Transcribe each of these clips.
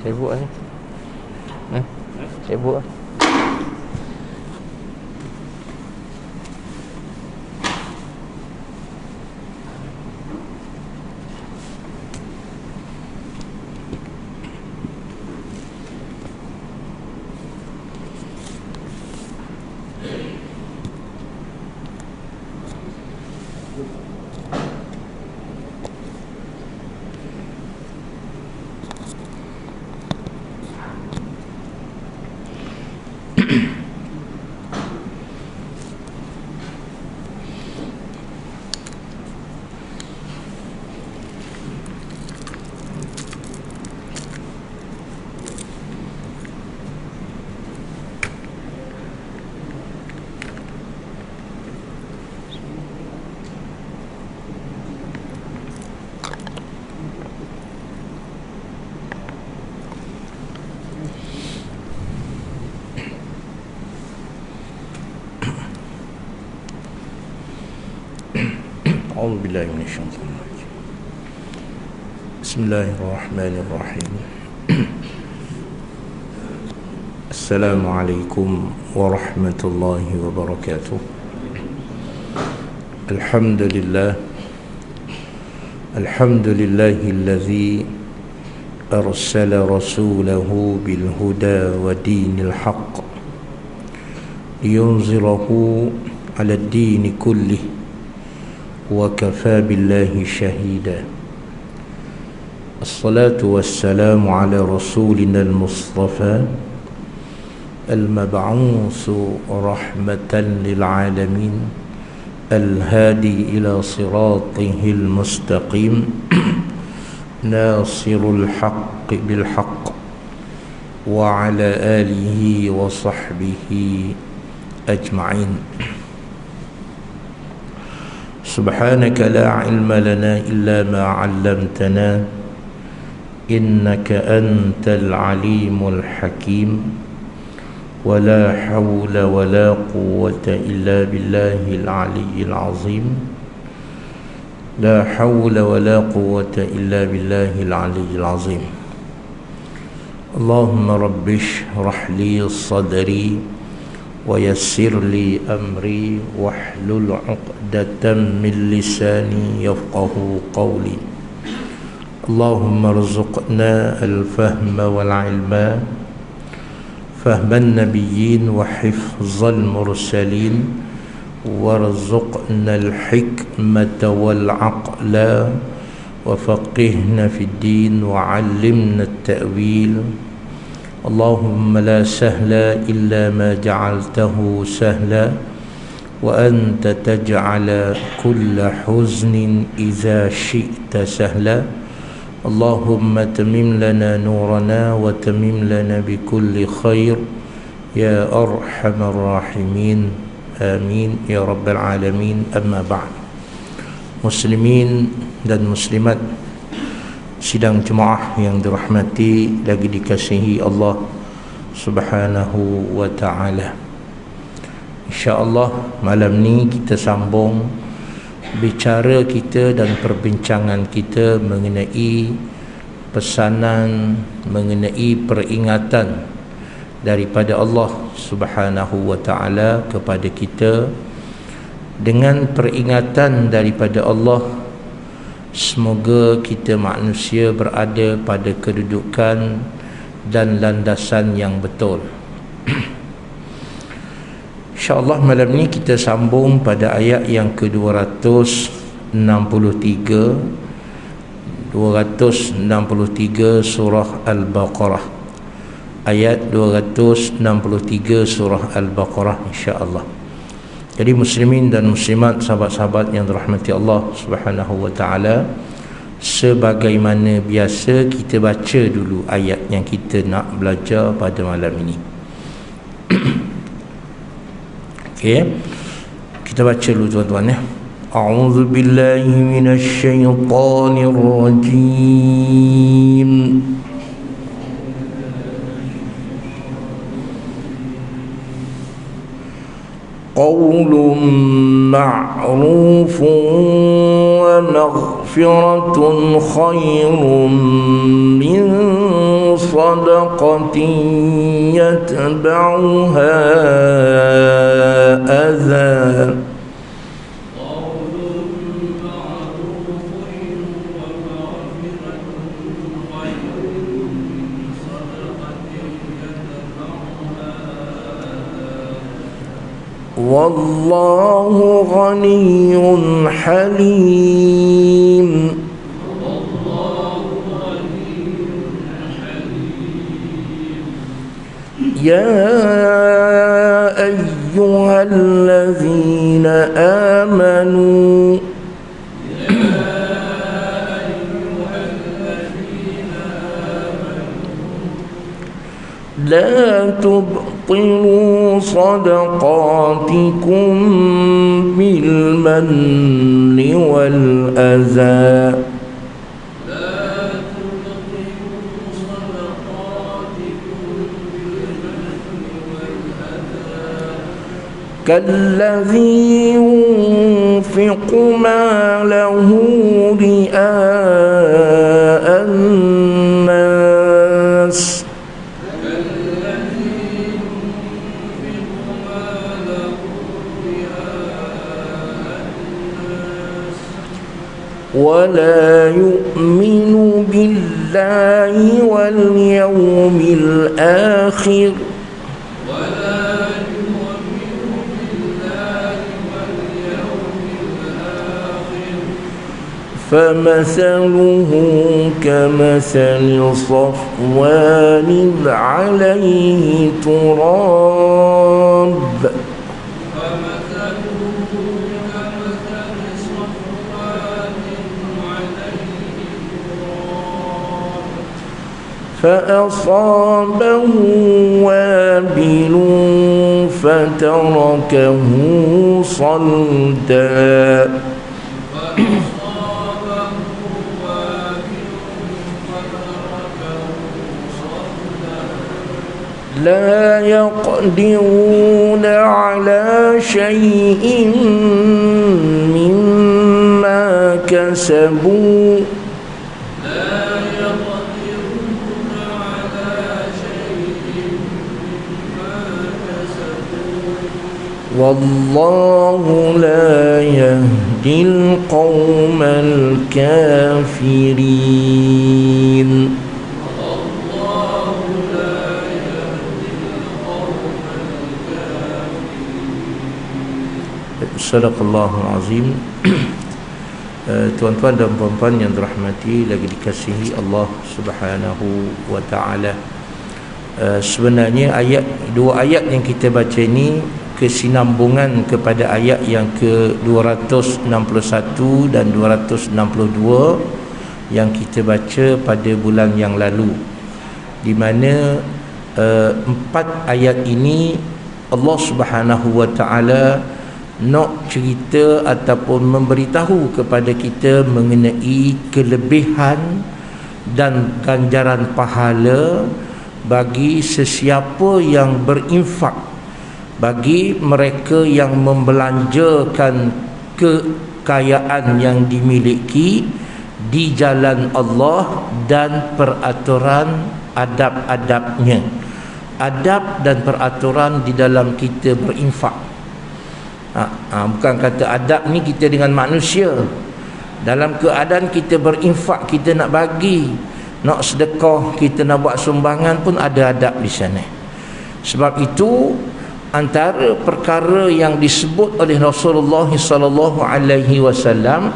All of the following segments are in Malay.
Saya buat ni. Saya buat. أعوذ بالله من الشيطان الرجيم. بسم الله الرحمن الرحيم. السلام عليكم ورحمة الله وبركاته. الحمد لله الذي أرسل رسوله بالهدى ودين الحق لينذره على الدين كله وكفى بالله شهيدا. الصلاة والسلام على رسولنا المصطفى المبعوث رحمة للعالمين الهادي إلى صراطه المستقيم ناصر الحق بالحق وعلى آله وصحبه أجمعين. سبحانك لا علم لنا إلا ما علمتنا إنك أنت العليم الحكيم ولا حول ولا قوة إلا بالله العلي العظيم. لا حول ولا قوة إلا بالله العلي العظيم. اللهم رب اشرح لي صدري ويسر لي أمري واحلل عقدة من لساني يفقه قولي. اللهم ارزقنا الفهم والعلم، فهم النبيين وحفظ المرسلين، وارزقنا الحكمة والعقل، وفقهنا في الدين وعلمنا التأويل. اللهم لا سهل إلا ما جعلته سهلا وأنت تجعل كل حزن إذا شئت سهلا. اللهم تمم لنا نورنا وتمم لنا بكل خير يا أرحم الراحمين. آمين يا رب العالمين. أما بعد. Muslimin dan muslimat sidang jemaah yang dirahmati lagi dikasihi Allah Subhanahu wa ta'ala. InsyaAllah malam ni kita sambung bicara kita dan perbincangan kita mengenai pesanan, mengenai peringatan daripada Allah Subhanahu wa ta'ala kepada kita. Dengan peringatan daripada Allah, semoga kita manusia berada pada kedudukan dan landasan yang betul. InsyaAllah malam ni kita sambung pada ayat yang ke-263 surah Al-Baqarah. Ayat 263 surah Al-Baqarah insyaAllah. Jadi muslimin dan muslimat, sahabat-sahabat yang dirahmati Allah Subhanahu wa ta'ala, sebagaimana biasa kita baca dulu ayat yang kita nak belajar pada malam ini. Okey, kita baca dulu tuan-tuan ya. A'udzu billahi minasy syaithanir rajim. قول معروف ومغفرة خير من صدقة يتبعها أذى والله غني حليم يا أيها الذين آمنوا لا تبطلوا صدقاتكم بالمن والأذى كالذي ينفق ماله رئاء الناس ولا يؤمن بالله واليوم الآخر فمثله كمثل صفوان عليه تراب فأصابه وابل فتركه صلدا لا يقدرون على شيء مما كسبوا والله لا يهدي القوم الكافرين Sadaqallahul Azim. Tuan-tuan dan puan-puan yang dirahmati lagi dikasihi Allah Subhanahu wa taala. Sebenarnya dua ayat yang kita baca ini kesinambungan kepada ayat yang ke-261 dan 262 yang kita baca pada bulan yang lalu, di mana empat ayat ini Allah Subhanahu wa taala nak cerita ataupun memberitahu kepada kita mengenai kelebihan dan ganjaran pahala bagi sesiapa yang berinfak, bagi mereka yang membelanjakan kekayaan yang dimiliki di jalan Allah dan peraturan adab-adabnya, adab dan peraturan di dalam kita berinfak. Bukan kata adab ni kita dengan manusia. Dalam keadaan kita berinfak, kita nak bagi, nak sedekah, kita nak buat sumbangan pun ada adab di sana. Sebab itu antara perkara yang disebut oleh Rasulullah sallallahu alaihi wasallam,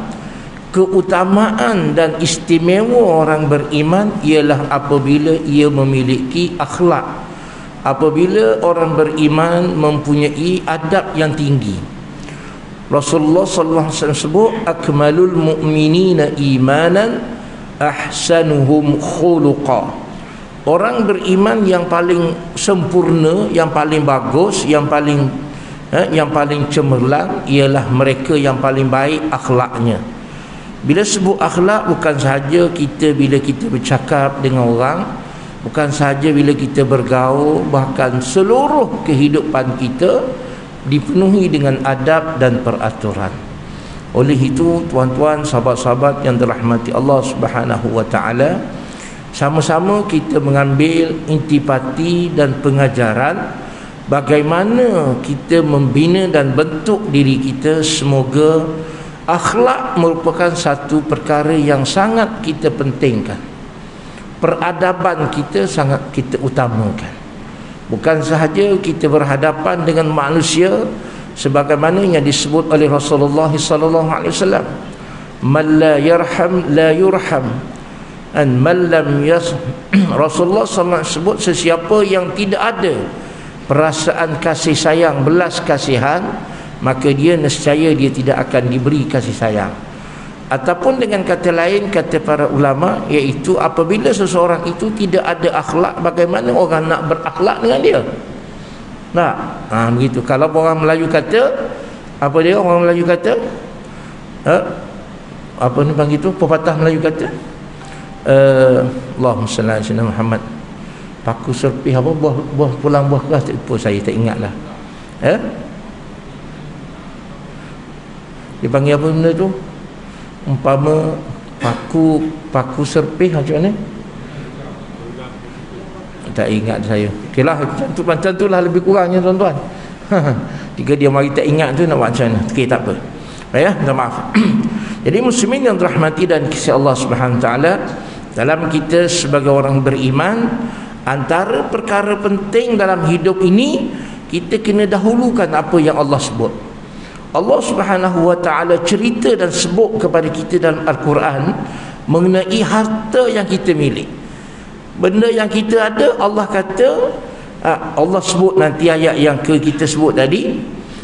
keutamaan dan istimewa orang beriman ialah apabila ia memiliki akhlak, apabila orang beriman mempunyai adab yang tinggi. Rasulullah sallallahu alaihi wasallam sebut akmalul mu'minina imanan ahsanuhum khuluqa. Orang beriman yang paling sempurna, yang paling bagus, yang paling cemerlang ialah mereka yang paling baik akhlaknya. Bila sebut akhlak, bukan sahaja kita bila kita bercakap dengan orang, bukan sahaja bila kita bergaul, bahkan seluruh kehidupan kita dipenuhi dengan adab dan peraturan. Oleh itu, tuan-tuan, sahabat-sahabat yang dirahmati Allah Subhanahu wa taala, sama-sama kita mengambil intipati dan pengajaran bagaimana kita membina dan bentuk diri kita. Semoga akhlak merupakan satu perkara yang sangat kita pentingkan. Peradaban kita sangat kita utamakan. Bukan sahaja kita berhadapan dengan manusia sebagaimana yang disebut oleh Rasulullah sallallahu alaihi wasallam, man la yarham la yurham, an man lam Rasulullah sallallahu alaihi sebut, sesiapa yang tidak ada perasaan kasih sayang, belas kasihan, maka dia nescaya dia tidak akan diberi kasih sayang. Ataupun dengan kata lain, kata para ulama, iaitu apabila seseorang itu tidak ada akhlak, bagaimana orang nak berakhlak dengan dia? Begitu. Kalau orang Melayu kata, apa dia orang Melayu kata? Apa ni panggil tu? Pepatah Melayu kata, Allahumma salli ala sayyidina Muhammad. Paku serpih apa? Buah pulang buah keras. Saya tak ingatlah. Dia panggil apa benda tu? Umpama paku serpih macam mana? Tak ingat saya. Okeylah, macam tu lah lebih kurangnya tuan-tuan. Jika dia mari tak ingat tu nak buat macam mana? Okey, tak apa. Ya, minta maaf. Jadi muslimin yang dirahmati dan kasih Allah Subhanahu taala, dalam kita sebagai orang beriman, antara perkara penting dalam hidup ini, kita kena dahulukan apa yang Allah sebut. Allah Subhanahu wa taala cerita dan sebut kepada kita dalam Al-Quran mengenai harta yang kita milik. Benda yang kita ada, Allah kata, Allah sebut nanti ayat yang kita sebut tadi,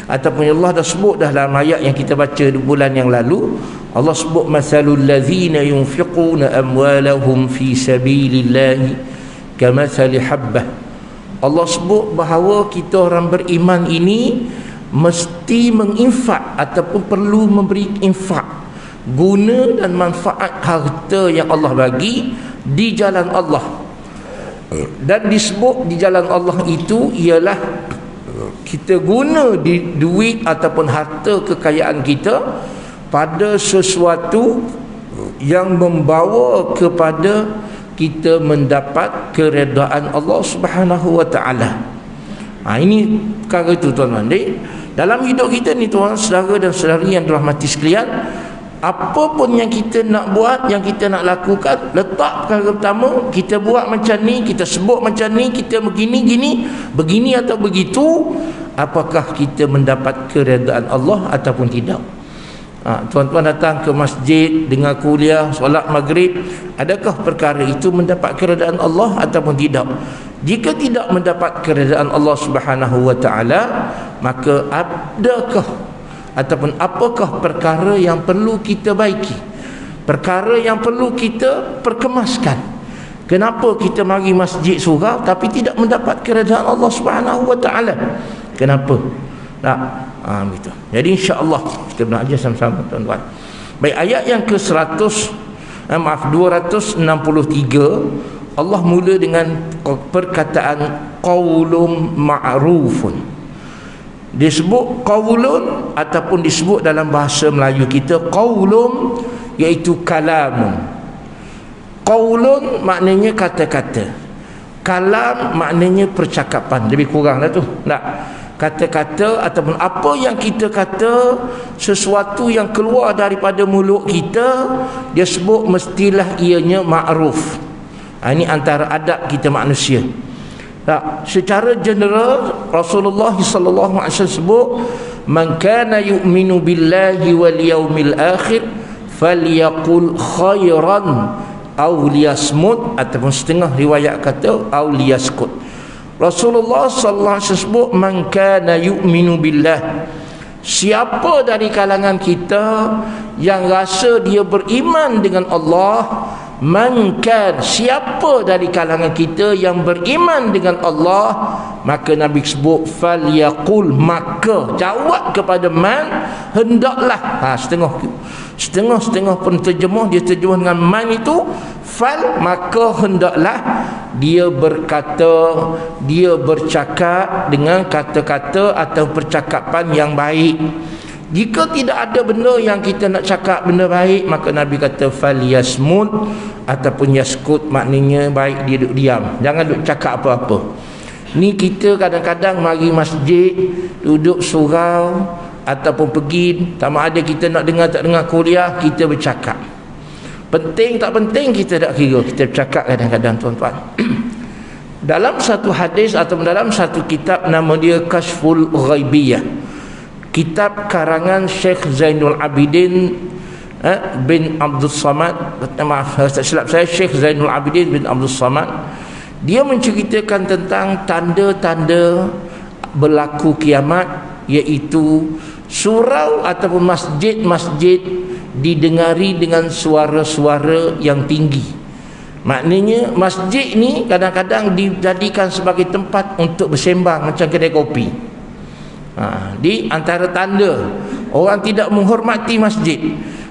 ataupun Allah dah sebut dah dalam ayat yang kita baca bulan yang lalu. Allah sebut masalul ladzina yunfiquna amwalahum fi sabilillahi kamathali habbah. Allah sebut bahawa kita orang beriman ini mesti menginfak ataupun perlu memberi infak, guna dan manfaat harta yang Allah bagi di jalan Allah. Dan disebut di jalan Allah itu ialah kita guna di duit ataupun harta kekayaan kita pada sesuatu yang membawa kepada kita mendapat keredaan Allah Subhanahu wa taala. Ini perkara itu tuan-tuan. Jadi dalam hidup kita ni tuan, saudara dan saudari yang dirahmati sekalian, apa pun yang kita nak buat, yang kita nak lakukan, letak perkara pertama, kita buat macam ni, kita sebut macam ni, kita begini atau begitu, apakah kita mendapat keredaan Allah ataupun tidak. Tuan-tuan datang ke masjid, dengar kuliah, solat maghrib, adakah perkara itu mendapat keredaan Allah ataupun tidak? Jika tidak mendapat keredaan Allah Subhanahu wa taala, maka adakah ataupun apakah perkara yang perlu kita baiki, perkara yang perlu kita perkemaskan? Kenapa kita mari masjid surau tapi tidak mendapat keredaan Allah Subhanahu wa taala? Kenapa? Begitu. Jadi insya-Allah kita belajar sama-sama tuan-tuan. Baik, ayat yang ke 263 Allah mula dengan perkataan qaulun ma'rufun. Disebut qaulun ataupun disebut dalam bahasa Melayu kita qaulun, iaitu kalamun. Qaulun maknanya kata-kata, kalam maknanya percakapan, lebih kurang lah tu. Kata-kata ataupun apa yang kita kata, sesuatu yang keluar daripada mulut kita, dia sebut mestilah ianya ma'ruf. Ini antara adab kita manusia. Secara general Rasulullah sallallahu alaihi wasallam sebut, man kana yu'minu billahi wal yaumil akhir falyaqul khairan aw liyasmut, ataupun setengah riwayat kata aw liyaskut. Rasulullah sallallahu alaihi wasallam sebut, man kana yu'minu billah, siapa dari kalangan kita yang rasa dia beriman dengan Allah, man kan, siapa dari kalangan kita yang beriman dengan Allah, maka Nabi sebut falyaqul, maka jawab kepada man, hendaklah. Setengah penterjemah dia terjemah dengan man itu fal, maka hendaklah dia berkata, dia bercakap dengan kata-kata atau percakapan yang baik. Jika tidak ada benda yang kita nak cakap benda baik, maka Nabi kata falyasmut ataupun yaskut, maknanya baik dia duduk diam, jangan duduk cakap apa-apa. Ni kita kadang-kadang mari masjid, duduk surau ataupun pergi, sama ada kita nak dengar tak dengar kuliah, kita bercakap. Penting tak penting kita tak kira, kita bercakap kadang-kadang tuan-tuan. Dalam satu hadis atau dalam satu kitab, nama dia Kashful Ghaibiyah, kitab karangan Syekh Zainul Abidin bin Abdul Samad, maaf tak silap saya, Syekh Zainul Abidin bin Abdul Samad. Dia menceritakan tentang tanda-tanda berlaku kiamat, iaitu surau ataupun masjid-masjid didengari dengan suara-suara yang tinggi. Maknanya masjid ni kadang-kadang dijadikan sebagai tempat untuk bersembang macam kedai kopi. Di antara tanda orang tidak menghormati masjid.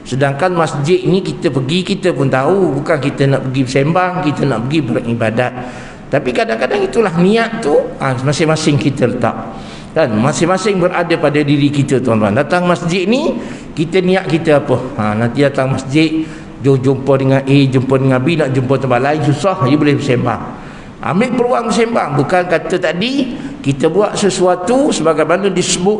Sedangkan masjid ni kita pergi, kita pun tahu bukan kita nak pergi bersembang, kita nak pergi beribadat. Tapi kadang-kadang itulah niat tu, masing-masing kita letak. Kan masing-masing berada pada diri kita tuan-tuan. Datang masjid ni, kita niat kita apa? Nanti datang masjid, jumpa dengan A, jumpa dengan B, nak jumpa tempat lain susah, dia boleh bersembang. Ambil peluang bersembang. Bukan kata tadi kita buat sesuatu sebagaimana disebut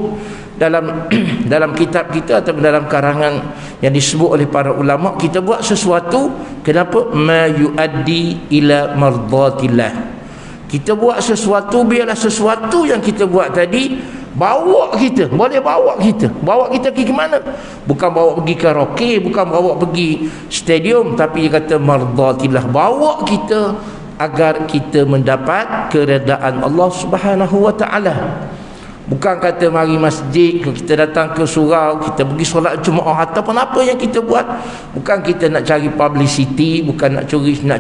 dalam dalam kitab kita atau dalam karangan yang disebut oleh para ulama, kita buat sesuatu kenapa? Ma yuaddi ila mardatillah. Kita buat sesuatu, biarlah sesuatu yang kita buat tadi bawa kita, boleh bawa kita pergi ke mana? Bukan bawa pergi karaoke, bukan bawa pergi stadium, tapi dia kata mardatillah, bawa kita agar kita mendapat keredaan Allah Subhanahu wa taala. Bukan kata mari masjid, kita datang ke surau, kita pergi solat Jumaat ataupun apa yang kita buat, bukan kita nak cari publicity, bukan nak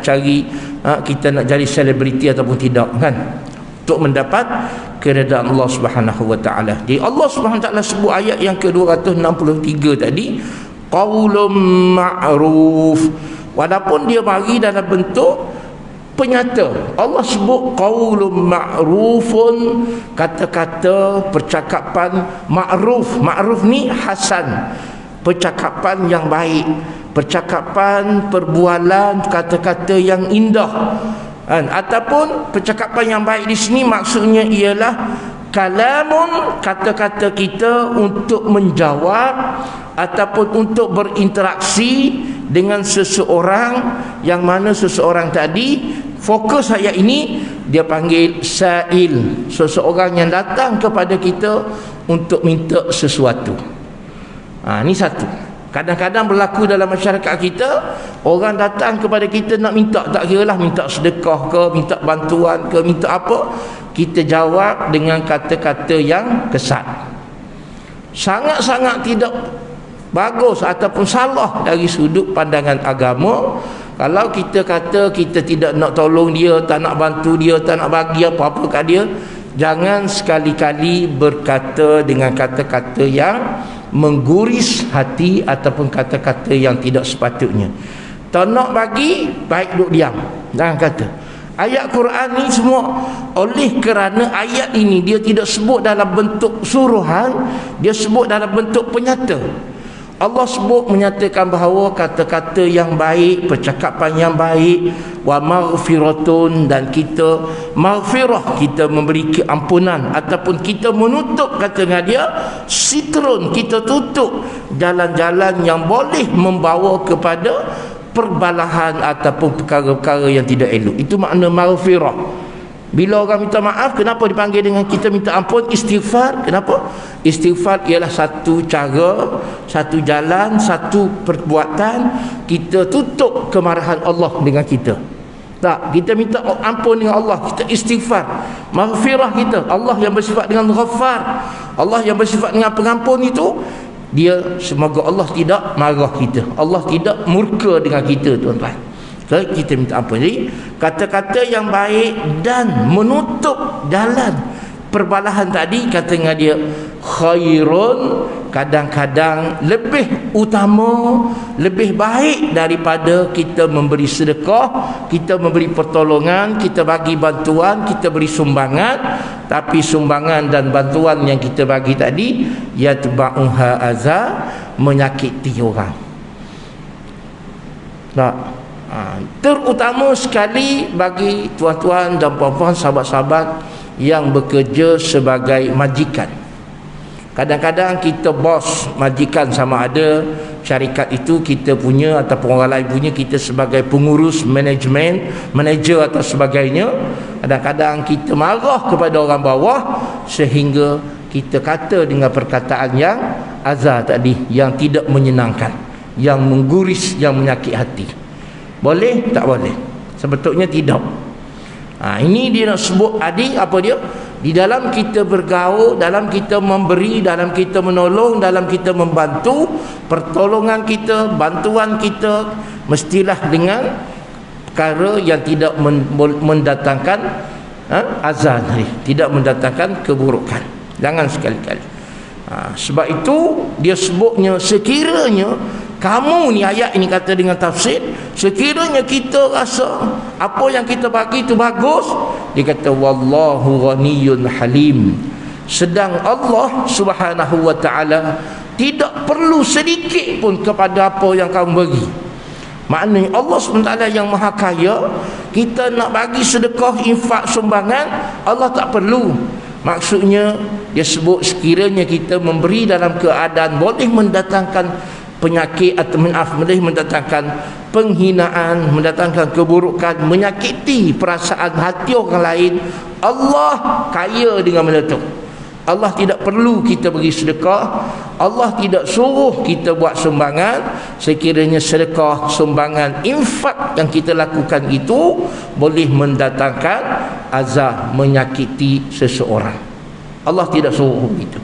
cari kita nak jadi selebriti ataupun tidak, kan, untuk mendapat keredaan Allah Subhanahu wa taala. Jadi Allah Subhanahu wa taala sebut ayat yang ke-263 tadi, qaulun ma'ruf, walaupun dia mari dalam bentuk penyata. Allah sebut qaulun ma'rufun, kata-kata, percakapan ma'ruf. Ma'ruf ni hasan, percakapan yang baik, percakapan, perbualan, kata-kata yang indah. Ataupun percakapan yang baik di sini maksudnya ialah kalamun, kata-kata kita untuk menjawab ataupun untuk berinteraksi dengan seseorang, yang mana seseorang tadi, fokus ayat ini dia panggil sa'il, seseorang yang datang kepada kita untuk minta sesuatu. Ini satu. Kadang-kadang berlaku dalam masyarakat kita, orang datang kepada kita nak minta, tak kiralah minta sedekah ke, minta bantuan ke, minta apa, kita jawab dengan kata-kata yang kesat. Sangat-sangat tidak bagus ataupun salah dari sudut pandangan agama kalau kita kata kita tidak nak tolong dia, tak nak bantu dia, tak nak bagi apa-apa kat dia. Jangan sekali-kali berkata dengan kata-kata yang mengguris hati ataupun kata-kata yang tidak sepatutnya. Tak nak bagi, baik duduk diam, jangan kata. Ayat Quran ni semua, oleh kerana ayat ini dia tidak sebut dalam bentuk suruhan, dia sebut dalam bentuk penyata. Allah sebut menyatakan bahawa kata-kata yang baik, percakapan yang baik, wa maghfiratun, dan kita maghfirah, kita memberi keampunan ataupun kita menutup, kata dengan dia sitrun, kita tutup jalan-jalan yang boleh membawa kepada perbalahan ataupun perkara-perkara yang tidak elok. Itu makna maghfirah. Bila orang minta maaf, kenapa dipanggil dengan kita minta ampun? Istighfar. Kenapa? Istighfar ialah satu cara, satu jalan, satu perbuatan kita tutup kemarahan Allah dengan kita. Tak, kita minta ampun dengan Allah, kita istighfar. Maghfirah kita, Allah yang bersifat dengan Ghaffar, Allah yang bersifat dengan pengampun itu, dia semoga Allah tidak marah kita, Allah tidak murka dengan kita tuan-tuan. kita minta ampun. Jadi kata-kata yang baik dan menutup jalan perbalahan tadi, kata dengan dia khairun, kadang-kadang lebih utama, lebih baik daripada kita memberi sedekah, kita memberi pertolongan, kita bagi bantuan, kita beri sumbangan. Tapi sumbangan dan bantuan yang kita bagi tadi yatba'uha adza, menyakiti orang. Tak. Terutama sekali bagi tuan-tuan dan puan-puan, sahabat-sahabat yang bekerja sebagai majikan. Kadang-kadang kita bos majikan, sama ada syarikat itu kita punya ataupun orang lain punya, kita sebagai pengurus, manager atau sebagainya. Kadang-kadang kita marah kepada orang bawah sehingga kita kata dengan perkataan yang azar tadi, yang tidak menyenangkan, yang mengguris, yang menyakit hati. Boleh? Tak boleh. Sebetulnya tidak. Ini dia nak sebut adik apa dia? Di dalam kita bergaul, dalam kita memberi, dalam kita menolong, dalam kita membantu, pertolongan kita, bantuan kita mestilah dengan perkara yang tidak mendatangkan azan, tidak mendatangkan keburukan. Jangan sekali-kali. Sebab itu dia sebutnya, sekiranya kamu ni, ayat ini kata dengan tafsir, sekiranya kita rasa apa yang kita bagi itu bagus, dia kata wallahu ghaniyyun halim, sedang Allah Subhanahu wa ta'ala tidak perlu sedikit pun kepada apa yang kamu bagi. Maknanya Allah SWT yang maha kaya, kita nak bagi sedekah, infak, sumbangan, Allah tak perlu. Maksudnya dia sebut sekiranya kita memberi dalam keadaan boleh mendatangkan penyakit atau boleh mendatangkan penghinaan, mendatangkan keburukan, menyakiti perasaan hati orang lain, Allah kaya dengan benda tu. Allah tidak perlu kita beri sedekah, Allah tidak suruh kita buat sumbangan. Sekiranya sedekah, sumbangan, infak yang kita lakukan itu boleh mendatangkan azab, menyakiti seseorang, Allah tidak suruh begitu.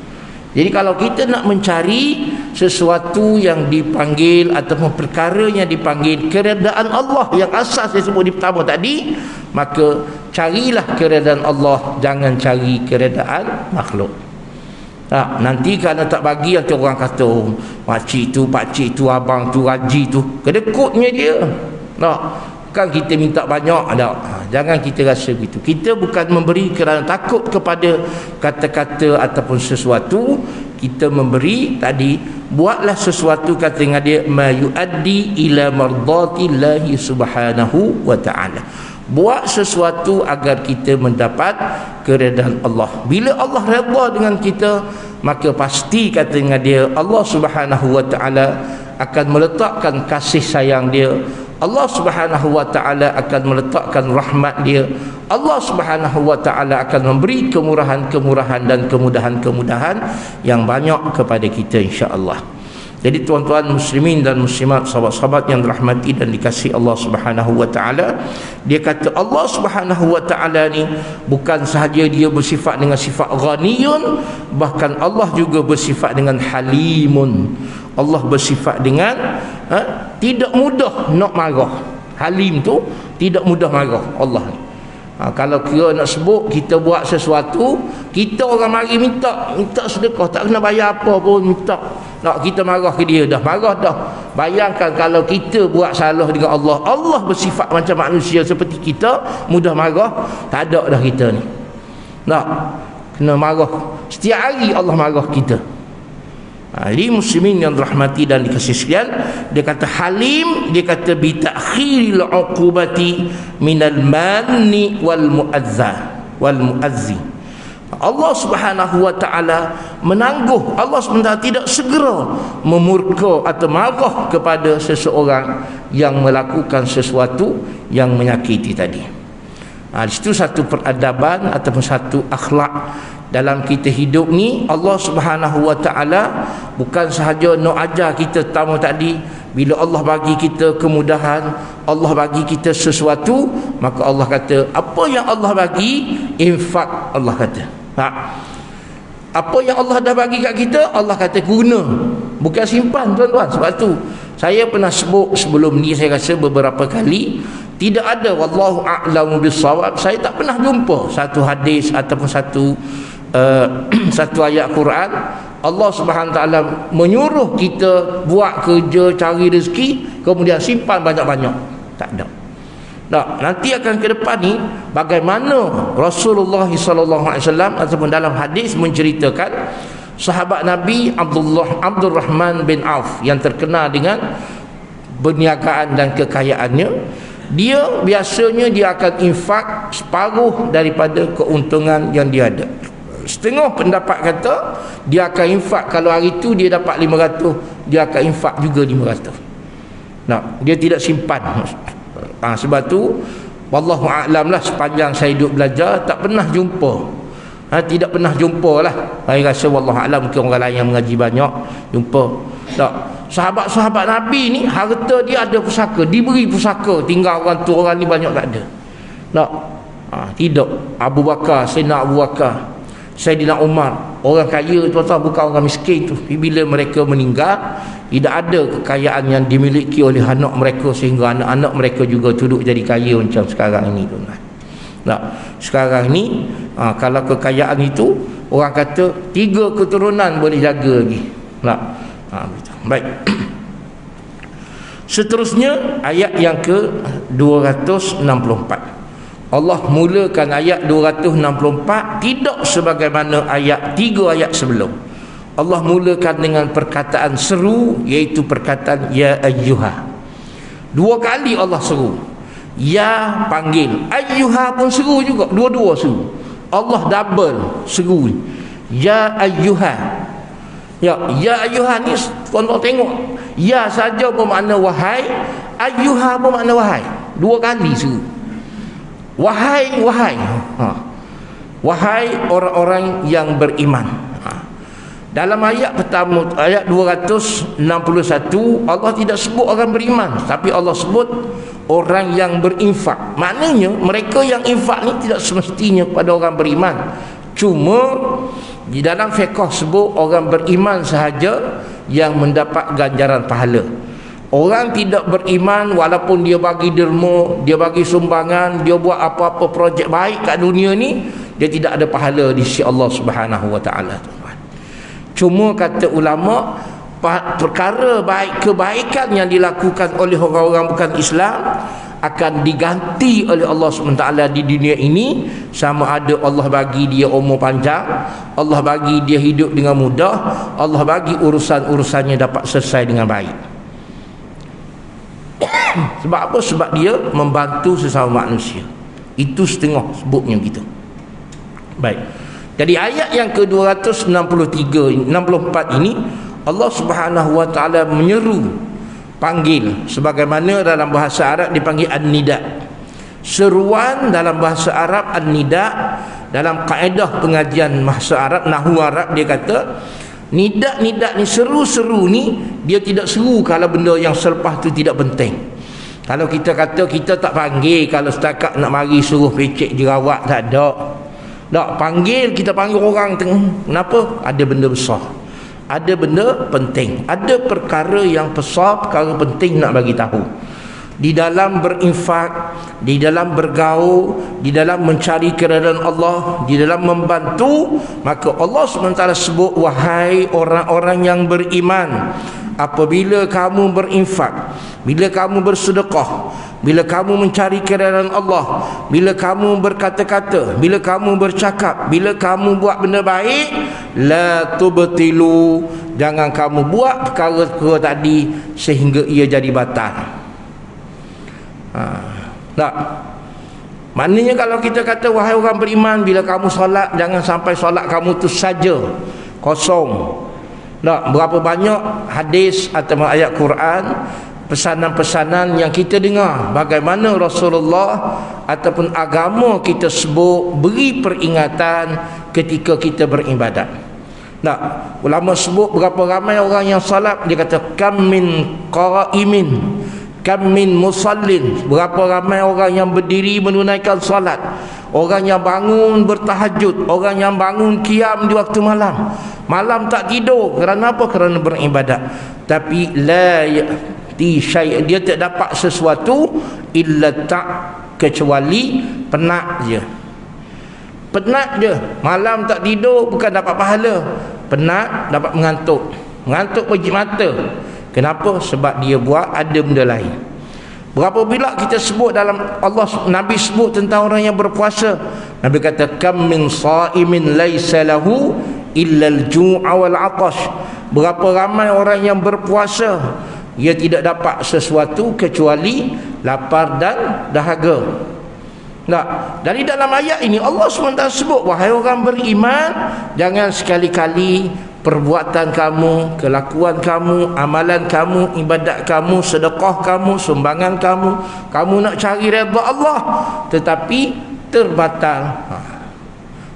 Jadi kalau kita nak mencari sesuatu yang dipanggil ataupun perkara yang dipanggil keredaan Allah, yang asas saya sebut di pertama tadi, maka carilah keredaan Allah, jangan cari keredaan makhluk. Nanti kalau tak bagi, nanti orang kata makcik tu, pakcik tu, abang tu, haji tu, kedekutnya dia. Bukan kita minta banyak, jangan kita rasa begitu. Kita bukan memberi kerana takut kepada kata-kata ataupun sesuatu. Kita memberi tadi, buatlah sesuatu, kata dengan dia, ma yuaddi ila mardatillahi subhanahu wa ta'ala. Buat sesuatu agar kita mendapat keredaan Allah. Bila Allah redha dengan kita, maka pasti, kata dengan dia, Allah Subhanahu wa ta'ala akan meletakkan kasih sayang dia, Allah Subhanahu wa ta'ala akan meletakkan rahmat dia, Allah Subhanahu wa ta'ala akan memberi kemurahan-kemurahan dan kemudahan-kemudahan yang banyak kepada kita, insya-Allah. Jadi tuan-tuan muslimin dan muslimat, sahabat-sahabat yang dirahmati dan dikasihi Allah Subhanahu wa ta'ala, dia kata Allah Subhanahu wa ta'ala ni bukan sahaja dia bersifat dengan sifat ghaniyun, bahkan Allah juga bersifat dengan halimun. Allah bersifat dengan tidak mudah nak marah. Halim tu tidak mudah marah Allah ni. Kalau kira nak sebut, kita buat sesuatu, kita orang mari minta sedekah, tak kena bayar apa pun, minta, nak kita marah ke dia, dah marah dah. Bayangkan kalau kita buat salah dengan Allah, Allah bersifat macam manusia seperti kita, mudah marah, tak ada dah kita ni. Nak kena marah setiap hari, Allah marah kita. Li muslimin yang dirahmati dan dikasihi sekalian, dia kata halim, dia kata bi ta'khiril uqubati minal manni wal muazzi. Allah Subhanahu wa ta'ala menangguh, Allah SWT tidak segera memurka atau marah kepada seseorang yang melakukan sesuatu yang menyakiti tadi. Di situ satu peradaban ataupun satu akhlak dalam kita hidup ni. Allah Subhanahu wa ta'ala bukan sahaja nak ajar kita pertama tadi, bila Allah bagi kita kemudahan, Allah bagi kita sesuatu, maka Allah kata apa yang Allah bagi, infak. Allah kata apa yang Allah dah bagi kat kita, Allah kata guna, bukan simpan tuan-tuan. Sebab tu Saya pernah sebut sebelum ni, saya rasa beberapa kali, tidak ada wallahu a'lamu bissawab, saya tak pernah jumpa satu hadis ataupun satu ayat Quran Allah Subhanahu taala menyuruh kita buat kerja cari rezeki kemudian simpan banyak-banyak. Tak ada. Nah, nanti akan ke depan ni bagaimana Rasulullah SAW ataupun dalam hadis menceritakan sahabat Nabi Abdul Rahman bin Auf yang terkenal dengan perniagaan dan kekayaannya. Dia biasanya dia akan infak separuh daripada keuntungan yang dia ada. Setengah pendapat kata dia akan infak, kalau hari tu dia dapat 500, dia akan infak juga 500. Nah, dia tidak simpan. Sebab tu wallahu a'lam lah, sepanjang saya duduk belajar tak pernah jumpa, tidak pernah jumpa lah. Saya rasa wallahu a'lam mungkin orang lain yang mengaji banyak jumpa. Tak, sahabat-sahabat Nabi ni harta dia ada pusaka, diberi pusaka, tinggal orang tu orang ni banyak tak ada. Tak, tidak. Abu Bakar, Sayyidina Abu Bakar, Sayyidina Umar, orang kaya tuan-tuan, bukan orang miskin tu. Bila mereka meninggal, tidak ada kekayaan yang dimiliki oleh anak mereka sehingga anak-anak mereka juga duduk jadi kaya macam sekarang ini, tuan-tuan. Nah, sekarang ni kalau kekayaan itu orang kata 3 keturunan boleh jaga lagi. Nah, baik. Seterusnya ayat yang ke 264. Allah mulakan ayat 264 tidak sebagaimana ayat 3 ayat sebelum. Allah mulakan dengan perkataan seru, iaitu perkataan ya ayyuha. 2 kali Allah seru. Ya panggil, ayyuha pun seru juga, dua-dua seru. Allah double seru. Ya ayyuha. Ya ayyuha ni tuan-tuan tengok, ya saja bermakna wahai, ayyuha bermakna wahai. 2 kali seru. Wahai, wahai. Wahai orang-orang yang beriman. Dalam ayat pertama, ayat 261, Allah tidak sebut orang beriman, tapi Allah sebut orang yang berinfak. Maknanya mereka yang infak ni tidak semestinya pada orang beriman. Cuma di dalam fiqh sebut orang beriman sahaja yang mendapat ganjaran pahala. Orang tidak beriman, walaupun dia bagi derma, dia bagi sumbangan, dia buat apa-apa projek baik kat dunia ni, dia tidak ada pahala di sisi Allah Subhanahu wa taala. Cuma kata ulama, perkara baik, kebaikan yang dilakukan oleh orang-orang bukan Islam akan diganti oleh Allah SWT di dunia ini. Sama ada Allah bagi dia umur panjang, Allah bagi dia hidup dengan mudah, Allah bagi urusan-urusannya dapat selesai dengan baik. Sebab apa? Sebab dia membantu sesama manusia. Itu setengah sebutnya gitu. Baik. Jadi ayat yang ke-264 ini Allah Subhanahu wa taala menyeru, panggil, sebagaimana dalam bahasa Arab dipanggil an-nida. Seruan dalam bahasa Arab an-nida, dalam kaedah pengajian bahasa Arab, nahwu Arab, dia kata nida ni, seru-seru ni dia tidak seru kalau benda yang selepas tu tidak penting. Kalau kita kata kita tak panggil, kalau setakat nak mari suruh pecek jerawat, tak ada. Tak panggil, kita panggil orang tengah. Kenapa? Ada benda besar, ada benda penting, ada perkara yang besar, perkara penting nak bagi tahu. Di dalam berinfak, di dalam bergaul, di dalam mencari keridaan Allah, di dalam membantu, maka Allah SWT sebut, wahai orang-orang yang beriman, apabila kamu berinfak, bila kamu bersedekah, bila kamu mencari keridaan Allah, bila kamu berkata-kata, bila kamu bercakap, bila kamu buat benda baik, la tubtilu, jangan kamu buat perkara-perkara tadi sehingga ia jadi batal. Tak. Maknanya kalau kita kata wahai orang beriman, bila kamu solat, jangan sampai solat kamu tu saja kosong. Tak, berapa banyak hadis atau ayat Quran, pesanan-pesanan yang kita dengar, bagaimana Rasulullah ataupun agama kita sebut beri peringatan ketika kita beribadat. Nah, ulama sebut berapa ramai orang yang salat, dia kata kam min qaimin, kam min musallin, berapa ramai orang yang berdiri menunaikan salat, orang yang bangun bertahajud, orang yang bangun qiyam di waktu malam, malam tak tidur. Kerana apa? Kerana beribadat. Tapi ya'ti syai', dia tak dapat sesuatu illa kecuali penat je. Penat je. Malam tak tidur bukan dapat pahala, penat dapat mengantuk. Mengantuk pejit mata. Kenapa? Sebab dia buat ada benda lain. Berapa bila kita sebut dalam Allah, Nabi sebut tentang orang yang berpuasa, Nabi kata kam min shaimin laisa lahu illa al-ju'a wal 'atash. Berapa ramai orang yang berpuasa, ia tidak dapat sesuatu kecuali lapar dan dahaga. Tak. Dari dalam ayat ini Allah SWT sebut, wahai orang beriman, jangan sekali-kali perbuatan kamu, kelakuan kamu, amalan kamu, ibadat kamu, sedekah kamu, sumbangan kamu, kamu nak cari redha Allah, tetapi terbatal,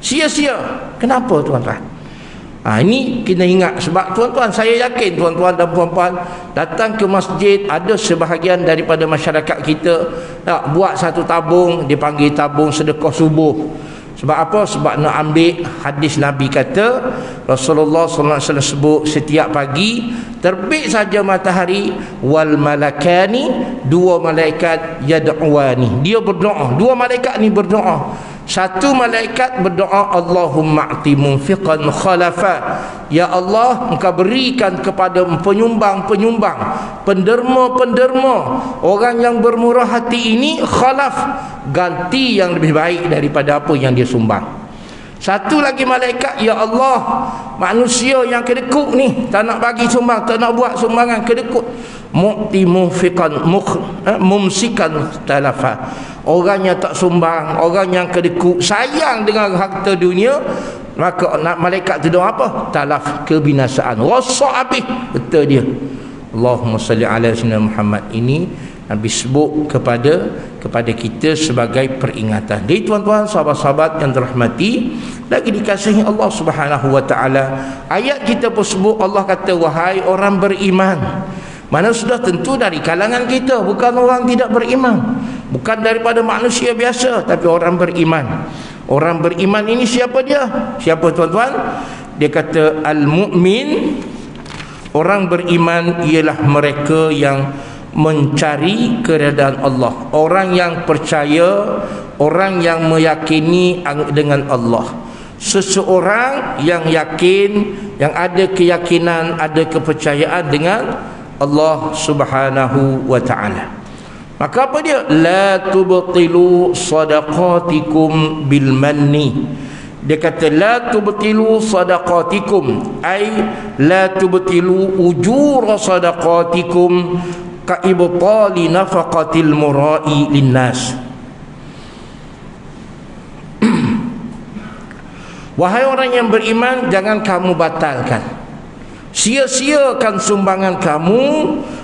sia-sia. Kenapa tuan-tuan? Ini kena ingat. Sebab tuan-tuan, saya yakin tuan-tuan dan puan-puan datang ke masjid, ada sebahagian daripada masyarakat kita nak buat satu tabung, dipanggil tabung sedekah subuh. Sebab apa? Sebab nak ambil hadis Nabi kata, Rasulullah SAW sebut setiap pagi terbit saja matahari, wal malakani, dua malaikat yad'uani, dia berdoa. Dua malaikat ni berdoa. Satu malaikat berdoa, Allahumma a'ti munfiqan khalafa, ya Allah, engkau berikan kepada penyumbang-penyumbang, penderma-penderma, orang yang bermurah hati ini, khalaf, ganti yang lebih baik daripada apa yang dia sumbang. Satu lagi malaikat, ya Allah, manusia yang kedekut ni, tak nak bagi sumbang, tak nak buat sumbangan, kedekut, mu'ti munfiqan mumsikan talafa, orang yang tak sumbang, orang yang kedekut, sayang dengan harta dunia, maka malaikat tu doa apa? Talaf, kebinasaan, rosak habis, betul dia. Allahumma salli ala sayyidina Muhammad. Ini Nabi sebut kepada kita sebagai peringatan. Jadi tuan-tuan, sahabat-sahabat yang dirahmati lagi dikasihi Allah Subhanahu wa taala, ayat kita pun sebut, Allah kata wahai orang beriman. Mana sudah tentu dari kalangan kita, bukan orang tidak beriman, bukan daripada manusia biasa, tapi orang beriman. Orang beriman ini siapa dia? Siapa tuan-tuan? Dia kata al-mu'min, orang beriman ialah mereka yang mencari keredaan Allah, orang yang percaya, orang yang meyakini dengan Allah. Seseorang yang yakin, yang ada keyakinan, ada kepercayaan dengan Allah Subhanahu wa ta'ala. Maka apa dia? La tubtilu sadaqatikum bil manni. Dia kata la tubtilu sadaqatikum, ay la tubtilu ujur sadaqatikum ka ibtali nafaqatil murai linnas. Wahai orang yang beriman, jangan kamu batalkan, sia-siakan sumbangan kamu,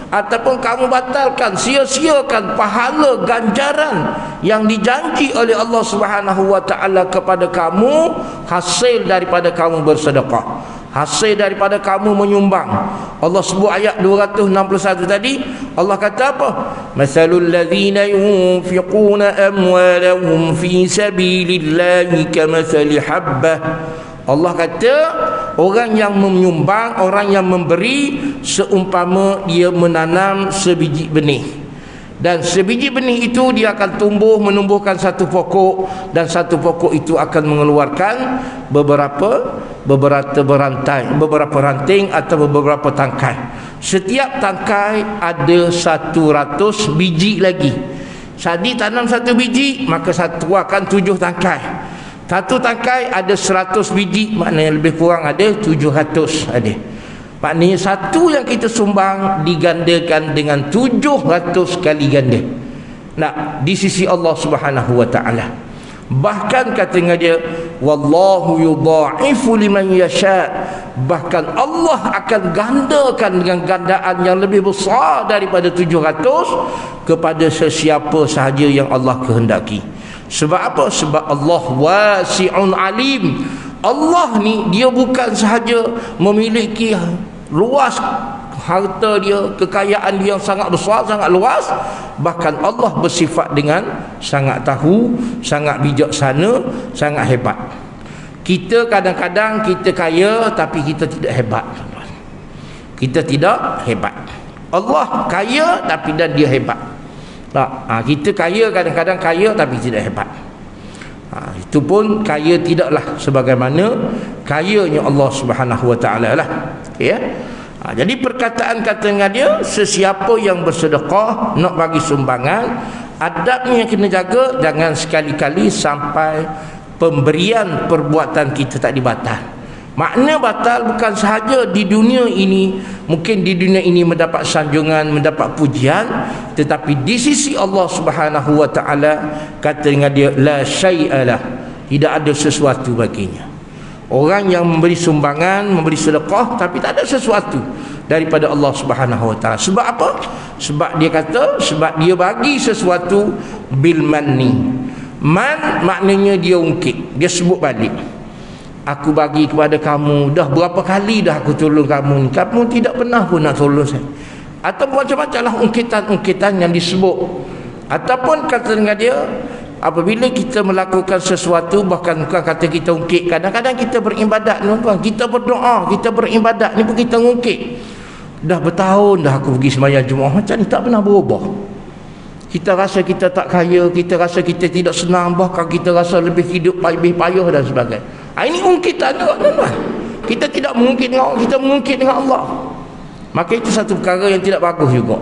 ataupun kamu batalkan, sia-siakan pahala ganjaran yang dijanji oleh Allah Subhanahu wa taala kepada kamu, hasil daripada kamu bersedekah, hasil daripada kamu menyumbang. Allah sebut ayat 261 tadi, Allah kata apa? Masalul ladzina yunfiquna amwalahum fi sabilillahi kamathali habbah. Allah kata orang yang menyumbang, orang yang memberi, seumpama dia menanam sebiji benih, dan sebiji benih itu dia akan tumbuh menumbuhkan satu pokok, dan satu pokok itu akan mengeluarkan beberapa ranting atau beberapa tangkai. Setiap tangkai ada 100 biji lagi. Sadi tanam satu biji, maka satu akan 7 tangkai. Satu tangkai ada 100 biji, maknanya lebih kurang ada 700 ada. Maknanya satu yang kita sumbang digandakan dengan 700 kali ganda. Nah, di sisi Allah Subhanahu wa taala. Bahkan katanya dia, wallahu yudha'ifu liman yasha, bahkan Allah akan gandakan dengan gandaan yang lebih besar daripada 700 kepada sesiapa sahaja yang Allah kehendaki. Sebab apa? Sebab Allah wasi'un alim. Allah ni dia bukan sahaja memiliki luas harta dia, kekayaan dia yang sangat besar, sangat luas, bahkan Allah bersifat dengan sangat tahu, sangat bijaksana, sangat hebat. Kita kadang-kadang kita kaya tapi kita tidak hebat. Kita tidak hebat. Allah kaya tapi dan dia hebat. Tak, kita kaya kadang-kadang kaya tapi tidak hebat. Itu pun kaya tidaklah sebagaimana kayanya Allah Subhanahu wa taala lah. Ya. Jadi perkataan kata dengan dia, sesiapa yang bersedekah nak bagi sumbangan, adabnya yang kena jaga, jangan sekali-kali sampai pemberian perbuatan kita tak dibatal. Makna batal bukan sahaja di dunia ini, mungkin di dunia ini mendapat sanjungan, mendapat pujian, tetapi di sisi Allah Subhanahu wa taala kata dengan dia la syai'alah, tidak ada sesuatu baginya. Orang yang memberi sumbangan, memberi sedekah tapi tak ada sesuatu daripada Allah Subhanahu wa taala. Sebab apa? Sebab dia kata, sebab dia bagi sesuatu bil manni. Man maknanya dia ungkit, dia sebut balik. Aku bagi kepada kamu, dah berapa kali dah aku tolong kamu ni, kamu tidak pernah pun nak tolong saya. Atau macam-macam lah ungkitan-ungkitan yang disebut. Ataupun kata dengan dia, apabila kita melakukan sesuatu, bahkan bukan kata kita ungkit, kadang-kadang kita beribadat, tuan-tuan, kita berdoa, kita beribadat ni pun kita ungkit. Dah bertahun dah aku pergi sembahyang Jumaat, macam ni tak pernah berubah. Kita rasa kita tak kaya, kita rasa kita tidak senang, bahkan kita rasa lebih hidup lebih payah dan sebagainya. Ini ungkitan juga, tuan-tuan. Kita tidak mengungkit dengan Allah, kita mengungkit dengan Allah. Maka itu satu perkara yang tidak bagus juga.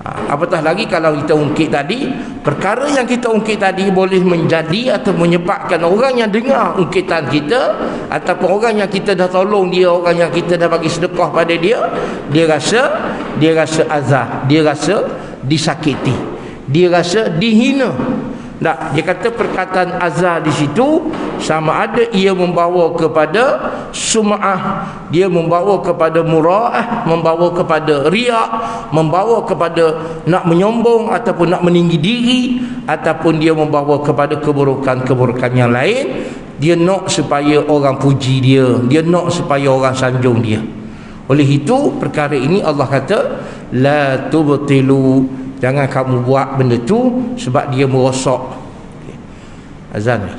Apatah lagi kalau kita ungkit tadi, perkara yang kita ungkit tadi boleh menjadi atau menyebabkan orang yang dengar ungkitan kita, ataupun orang yang kita dah tolong dia, orang yang kita dah bagi sedekah pada dia, dia rasa azab, dia rasa disakiti, dia rasa dihina. Tak, dia kata perkataan azab di situ sama ada ia membawa kepada sum'ah, dia membawa kepada mura'ah, membawa kepada riak, membawa kepada nak menyombong ataupun nak meninggi diri, ataupun dia membawa kepada keburukan-keburukan yang lain. Dia nak supaya orang puji dia, dia nak supaya orang sanjung dia. Oleh itu perkara ini Allah kata la tubtilu, jangan kamu buat benda tu sebab dia merosak. Azan ni.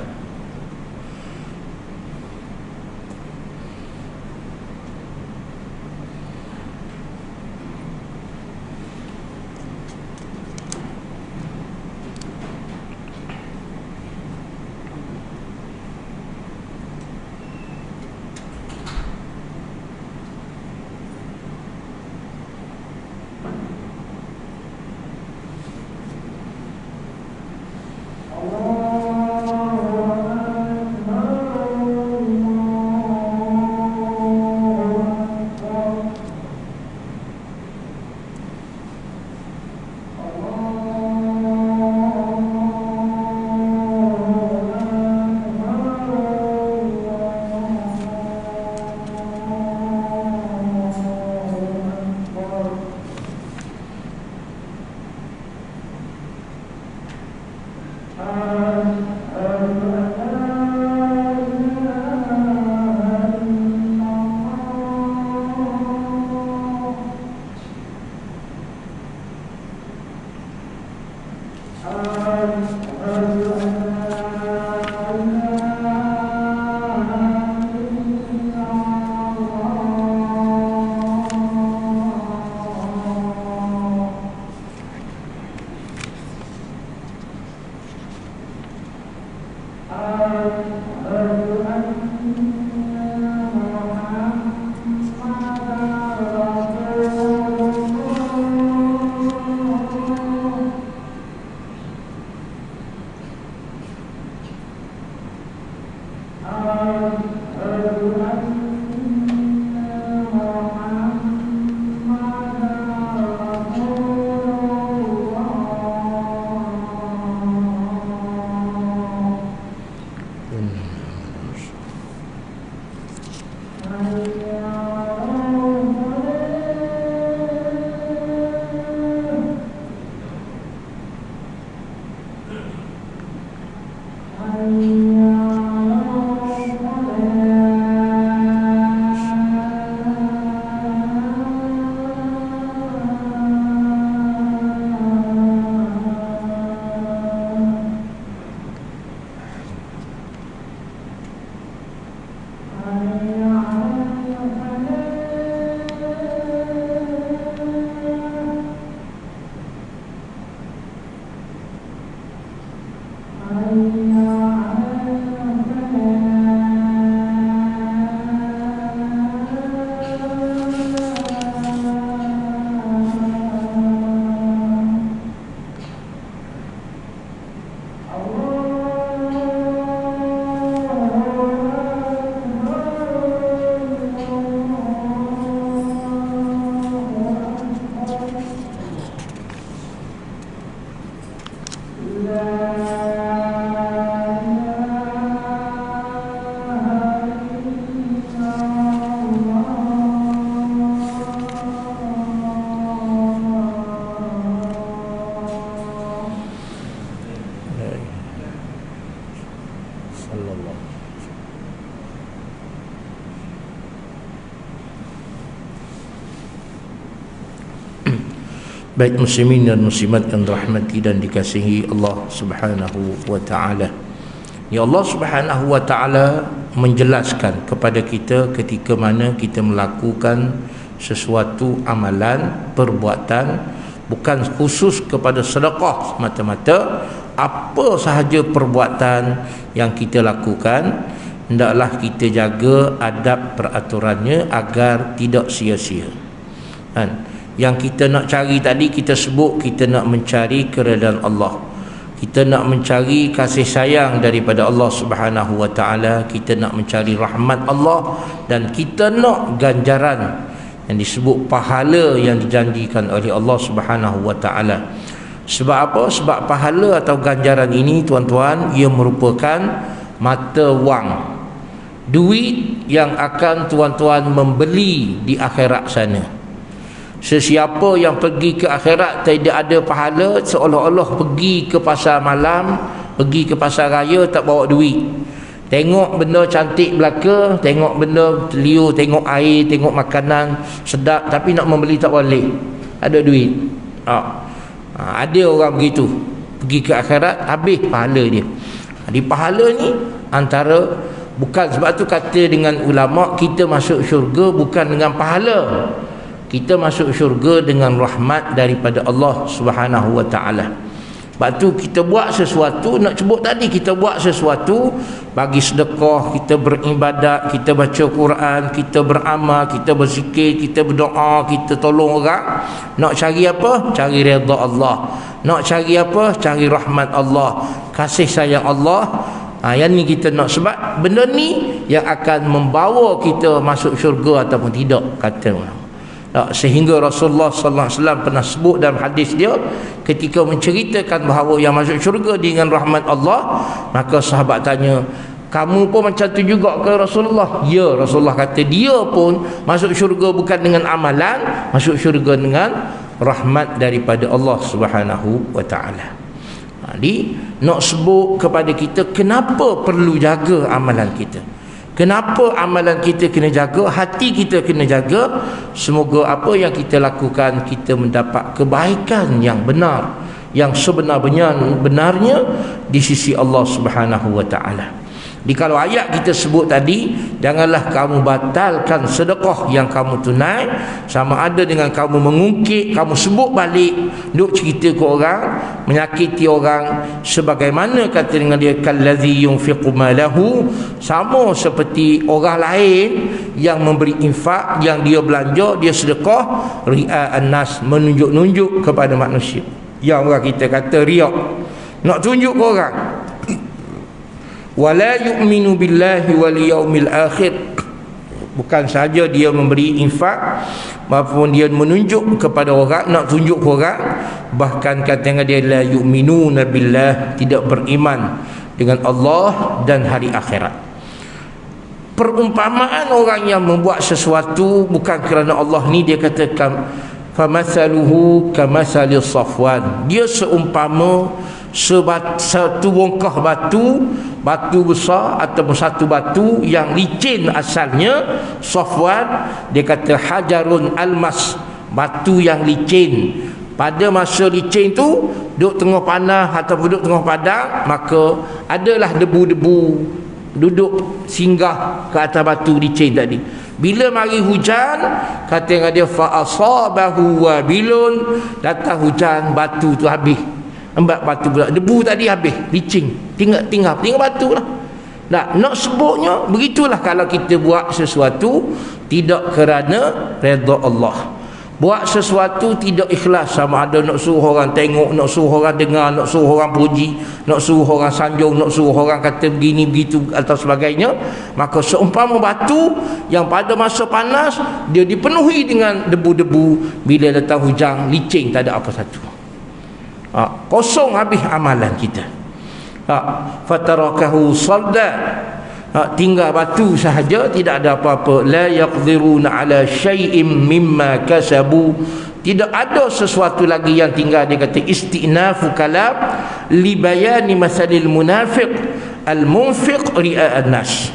Baik muslimin dan muslimat yang dirahmati dan dikasihi Allah Subhanahu wa taala. Ya, Allah Subhanahu wa taala menjelaskan kepada kita ketika mana kita melakukan sesuatu amalan, perbuatan, bukan khusus kepada sedekah semata-mata, apa sahaja perbuatan yang kita lakukan, hendaklah kita jaga adab peraturannya agar tidak sia-sia. Yang kita nak cari tadi, kita sebut kita nak mencari keredaan Allah, kita nak mencari kasih sayang daripada Allah Subhanahu wa taala, kita nak mencari rahmat Allah, dan kita nak ganjaran yang disebut pahala yang dijanjikan oleh Allah Subhanahu wa taala. Sebab apa? Sebab pahala atau ganjaran ini, tuan-tuan, ia merupakan mata wang, duit yang akan tuan-tuan membeli di akhirat sana. Sesiapa yang pergi ke akhirat tidak ada pahala, seolah-olah pergi ke pasar malam, pergi ke pasar raya tak bawa duit. Tengok benda cantik belaka, tengok benda liur, tengok air, tengok makanan sedap, tapi nak membeli tak boleh, ada duit. Ada orang begitu, pergi ke akhirat habis pahala dia. Di pahala ni antara, bukan sebab tu kata dengan ulama, kita masuk syurga bukan dengan pahala, kita masuk syurga dengan rahmat daripada Allah Subhanahu wa taala. Sebab tu kita buat sesuatu, nak sebut tadi, kita buat sesuatu, bagi sedekah, kita beribadat, kita baca Quran, kita beramal, kita berzikir, kita berdoa, kita tolong orang. Nak cari apa? Cari redha Allah. Nak cari apa? Cari rahmat Allah, kasih sayang Allah. Yang ni kita nak, sebab benda ni yang akan membawa kita masuk syurga ataupun tidak, kata orang. Sehingga Rasulullah sallallahu alaihi wasallam pernah sebut dalam hadis dia, ketika menceritakan bahawa yang masuk syurga dengan rahmat Allah, maka sahabat tanya, kamu pun macam tu juga ke Rasulullah? Ya, Rasulullah kata, dia pun masuk syurga bukan dengan amalan, masuk syurga dengan rahmat daripada Allah Subhanahu wa taala. Jadi nak sebut kepada kita kenapa perlu jaga amalan kita, kenapa amalan kita kena jaga, hati kita kena jaga. Semoga apa yang kita lakukan, kita mendapat kebaikan yang benar, yang sebenar-benarnya di sisi Allah Subhanahu wa taala. Di kalau ayat kita sebut tadi, janganlah kamu batalkan sedekah yang kamu tunai, sama ada dengan kamu mengungkit, kamu sebut balik, duk cerita ke orang, menyakiti orang, sebagaimana kata dengan dia, kallazi yunfiqu malahu, sama seperti orang lain yang memberi infak, yang dia belanja, dia sedekah ria'an nas, menunjuk-nunjuk kepada manusia. Yang orang kita kata riak, nak tunjuk ke orang. Wala yu'minu billahi wal yaumil akhir, bukan saja dia memberi infak, maupun dia menunjuk kepada orang, nak tunjuk ke orang, bahkan kata dia la yu'minuna billah, tidak beriman dengan Allah dan hari akhirat. Perumpamaan orang yang membuat sesuatu bukan kerana Allah ni, dia katakan famathaluhu kamathali Safwan, dia seumpama satu bongkah batu besar ataupun satu batu yang licin asalnya. Safwan, dia kata hajarun almas, batu yang licin. Pada masa licin tu duduk tengah panas ataupun duduk tengah padang, maka adalah debu-debu duduk singgah ke atas batu licin tadi. Bila mari hujan, kata dengan dia fa asabahu wabilun, datang hujan, batu tu habis. Batu pula, debu tadi habis, licin, tinggal batu lah. Nak sebutnya begitulah kalau kita buat sesuatu tidak kerana redha Allah, buat sesuatu tidak ikhlas, sama ada nak suruh orang tengok, nak suruh orang dengar, nak suruh orang puji, nak suruh orang sanjung, nak suruh orang kata begini begitu atau sebagainya, maka seumpama batu yang pada masa panas dia dipenuhi dengan debu-debu, bila datang hujan licin, tak ada apa satu. Kosong habis amalan kita. Fatarakahu salda, tinggal batu sahaja, tidak ada apa-apa. La yaqdiruna ala syai'im mimma kasabu, tidak ada sesuatu lagi yang tinggal. Dia kata istinafu kalam li bayani masalil munafiq al munfiq ria'an nas.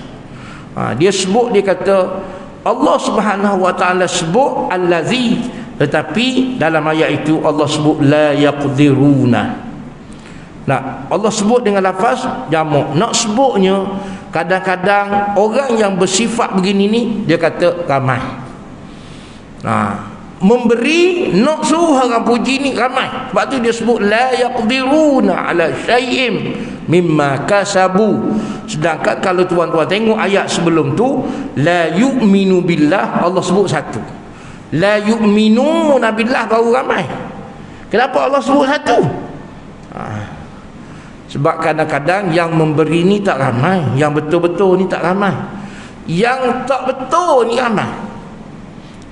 Dia sebut, dia kata Allah Subhanahu wa taala sebut allazi, Tetapi dalam ayat itu Allah sebut la yaqdiruna. Nah, Allah sebut dengan lafaz jamak. Nak sebutnya kadang-kadang orang yang bersifat begini ni dia kata ramai. Memberi, nak suruh orang puji ni ramai. Sebab tu dia sebut la yaqdiruna ala syai'im mimma kasabu. Sedangkan kalau tuan-tuan tengok ayat sebelum tu, la yu'minu billah, Allah sebut satu. La yu'minuna billah baru ramai. Kenapa Allah sebut satu? Sebab kadang-kadang yang memberi ni tak ramai, yang betul-betul ni tak ramai, yang tak betul ni ramai.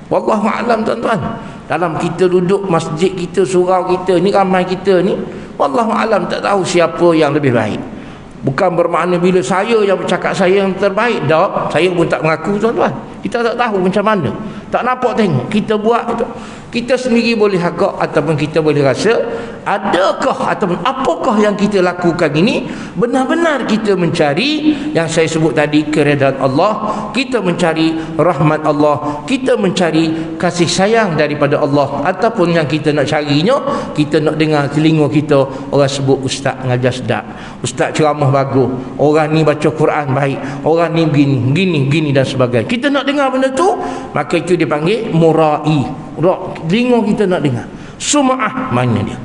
Wallahu a'lam tuan-tuan. Dalam kita duduk masjid kita, surau kita ni, ramai kita ni, wallahu a'lam, tak tahu siapa yang lebih baik. Bukan bermakna bila saya yang bercakap saya yang terbaik, tak, saya pun tak mengaku tuan-tuan. Kita tak tahu macam mana, tak nampak tengok. Kita buat itu, kita sendiri boleh agak ataupun kita boleh rasa, adakah ataupun apakah yang kita lakukan ini benar-benar kita mencari yang saya sebut tadi, keredaan Allah, kita mencari rahmat Allah, kita mencari kasih sayang daripada Allah, ataupun yang kita nak carinya, kita nak dengar telinga kita orang sebut ustaz ngajar sedap, ustaz ceramah bagus, orang ni baca Quran baik, orang ni begini dan sebagainya. Kita nak dengar benda tu, maka itu dipanggil murai. Telinga kita nak dengar. Sum'ah mana dia?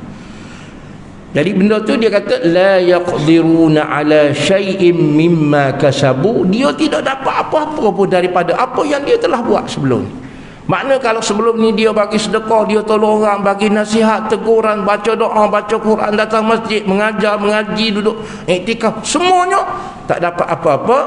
Jadi benda tu dia kata la yaqdiruna ala syai'im mimma kasabu. Dia tidak dapat apa-apa pun daripada apa yang dia telah buat sebelum ni. Makna kalau sebelum ni dia bagi sedekah, dia tolong orang, bagi nasihat, teguran, baca doa, baca Quran, datang masjid, mengajar, mengaji, duduk iktikaf, semuanya tak dapat apa-apa.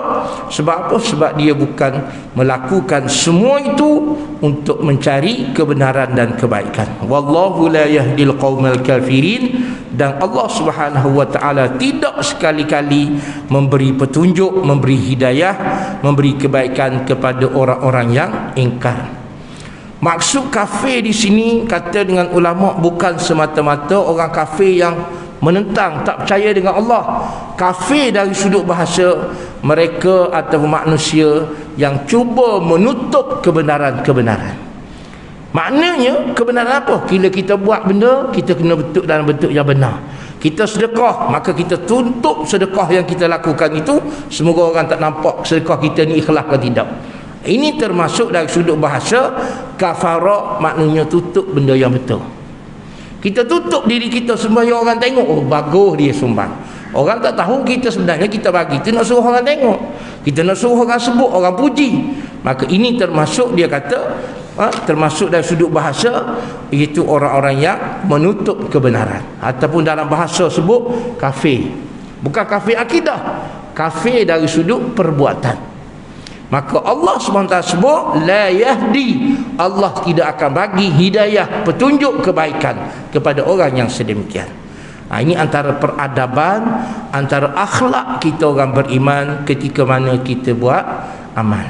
Sebab apa? Sebab dia bukan melakukan semua itu untuk mencari kebenaran dan kebaikan. Wallahu la yahdil qaumal kafirin. Dan Allah Subhanahu wa taala tidak sekali-kali memberi petunjuk, memberi hidayah, memberi kebaikan kepada orang-orang yang ingkar. Maksud kafir di sini, kata dengan ulama, bukan semata-mata orang kafir yang menentang, tak percaya dengan Allah. Kafir dari sudut bahasa, mereka atau manusia yang cuba menutup kebenaran-kebenaran. Maknanya kebenaran apa? Bila kita buat benda, kita kena bentuk dalam bentuk yang benar. Kita sedekah, maka kita tutup sedekah yang kita lakukan itu, semoga orang tak nampak sedekah kita ni ikhlas ke tidak. Ini termasuk dari sudut bahasa kafara, maknanya tutup benda yang betul. Kita tutup diri kita supaya orang tengok, oh bagus dia sumbang. Orang tak tahu kita sebenarnya kita bagi itu nak suruh orang tengok, kita nak suruh orang sebut, orang puji. Maka ini termasuk, dia kata termasuk dari sudut bahasa, iaitu orang-orang yang menutup kebenaran, ataupun dalam bahasa sebut kafir. Bukan kafir akidah, kafir dari sudut perbuatan. Maka Allah SWT sebut la yahdi, Allah tidak akan bagi hidayah, petunjuk kebaikan kepada orang yang sedemikian. Ini antara peradaban, antara akhlak kita orang beriman ketika mana kita buat amal.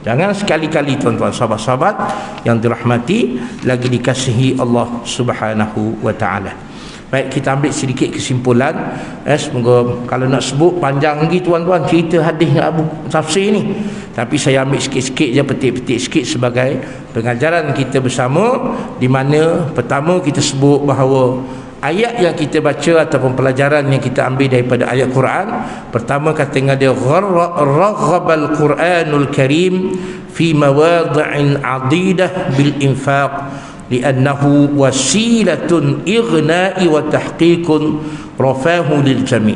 Jangan sekali-kali tuan-tuan, sahabat-sahabat yang dirahmati lagi dikasihi Allah Subhanahu wa taala. Baik, kita ambil sedikit kesimpulan. Semoga kalau nak sebut panjang lagi tuan-tuan cerita hadis Abu Tafsir ni, tapi saya ambil sikit-sikit je, petik-petik sikit sebagai pengajaran kita bersama, di mana pertama kita sebut bahawa ayat yang kita baca ataupun pelajaran yang kita ambil daripada ayat Quran, pertama kata dia raghabal Quranul Karim fi mawadhi'in 'adidah bil infaq li'annahu wasilatun igna'i wa tahqiqun rafahu lil jami'.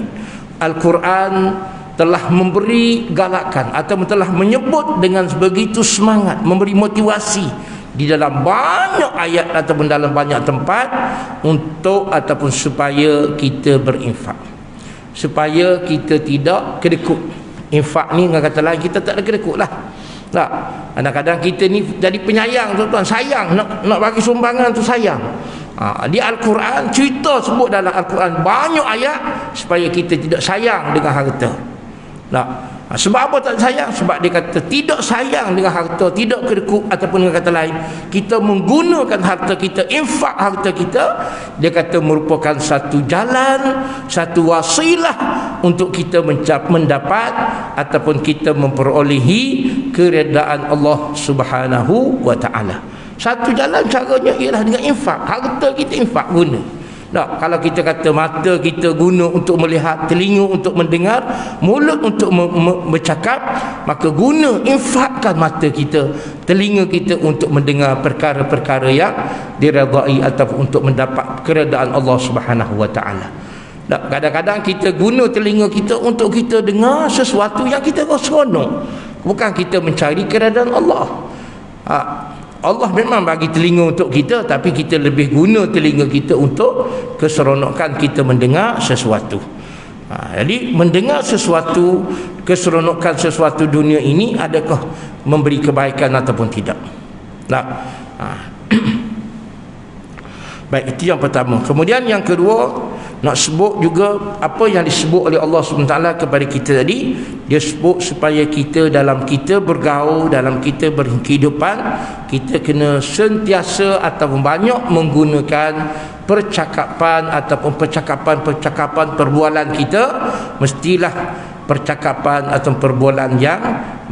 Al-Quran telah memberi galakan atau telah menyebut dengan begitu semangat, memberi motivasi di dalam banyak ayat ataupun dalam banyak tempat untuk ataupun supaya kita berinfak, supaya kita tidak kedekut. Infak ni dengan kata lain, kita tak ada kedekut lah. Tak, kadang-kadang kita ni jadi penyayang tuan-tuan, sayang nak bagi sumbangan tu sayang. Di Al-Quran cerita sebut dalam Al-Quran banyak ayat supaya kita tidak sayang dengan harta. Nah, sebab apa tak sayang? Sebab dia kata tidak sayang dengan harta, tidak kedekut, ataupun dengan kata lain, kita menggunakan harta kita, infak harta kita, dia kata merupakan satu jalan, satu wasilah untuk kita mendapat ataupun kita memperolehi keredaan Allah Subhanahu wa taala. Satu jalan caranya ialah dengan infak. Harta kita infak guna. Tak, kalau kita kata mata kita guna untuk melihat, telinga untuk mendengar, mulut untuk bercakap, maka guna, infakkan mata kita, telinga kita untuk mendengar perkara-perkara yang diredai ataupun untuk mendapat keredaan Allah Subhanahu wa taala. Tak, kadang-kadang kita guna telinga kita untuk kita dengar sesuatu yang kita seronok, bukan kita mencari keredaan Allah. Allah memang bagi telinga untuk kita, tapi kita lebih guna telinga kita untuk keseronokan kita mendengar sesuatu. Jadi mendengar sesuatu, keseronokan sesuatu dunia ini, adakah memberi kebaikan ataupun tidak? Nah, baik, itu yang pertama. Kemudian yang kedua, nak sebut juga apa yang disebut oleh Allah SWT kepada kita tadi. Dia sebut supaya kita dalam kita bergaul, dalam kita berkehidupan, kita kena sentiasa ataupun banyak menggunakan percakapan ataupun percakapan perbualan kita, mestilah percakapan atau perbualan yang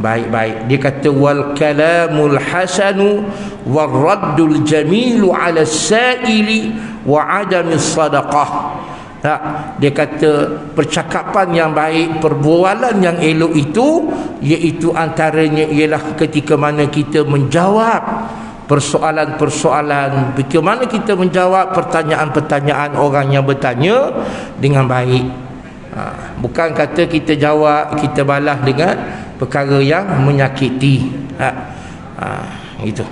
baik-baik. Dia kata wal kalamul hasanu war raddul jamilu ala sa'ili wa adamis sadaqah. Tak, dia kata percakapan yang baik, perbualan yang elok itu, iaitu antaranya ialah ketika mana kita menjawab persoalan-persoalan, bagaimana kita menjawab pertanyaan-pertanyaan orang yang bertanya dengan baik. Bukan kata kita jawab, kita balas dengan perkara yang menyakiti. Itu.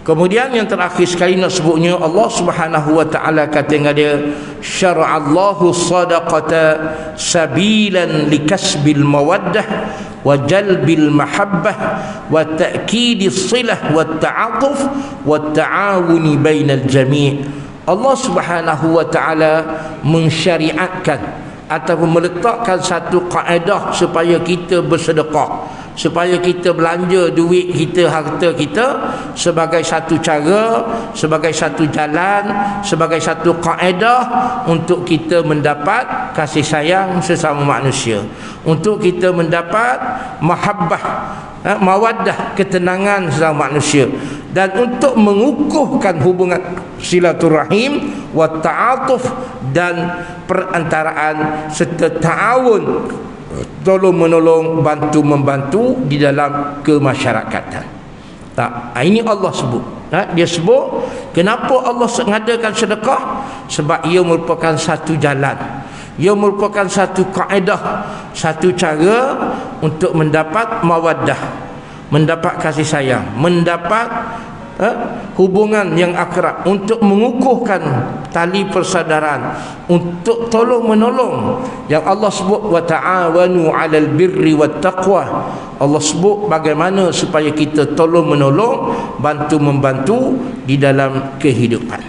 Kemudian yang terakhir sekali nak sebutnya, Allah Subhanahu wa taala kata dengan dia, syara'allahu sadaqata sabilan likasbil mawaddah wa jalbil mahabbah wa ta'kidis silah wa ta'atuf wa ta'awuni bainal jami'. Allah Subhanahu wa taala mensyariatkan ataupun meletakkan satu kaedah supaya kita bersedekah, supaya kita belanja duit kita, harta kita, sebagai satu cara, sebagai satu jalan, sebagai satu kaedah untuk kita mendapat kasih sayang sesama manusia, untuk kita mendapat mahabbah, mawaddah, ketenangan sesama manusia, dan untuk mengukuhkan hubungan silaturahim wa ta'atuf, dan perantaraan serta ta'awun, tolong menolong, bantu membantu di dalam kemasyarakatan. Tak, ini Allah sebut. Dia sebut kenapa Allah mengadakan sedekah, sebab ia merupakan satu jalan, ia merupakan satu kaedah, satu cara untuk mendapat mawaddah, mendapat kasih sayang, mendapat hubungan yang akrab, untuk mengukuhkan tali persaudaraan, untuk tolong menolong. Yang Allah sebut wa ta'awanu 'alal birri wat taqwa. Allah sebut bagaimana supaya kita tolong menolong, bantu membantu di dalam kehidupan.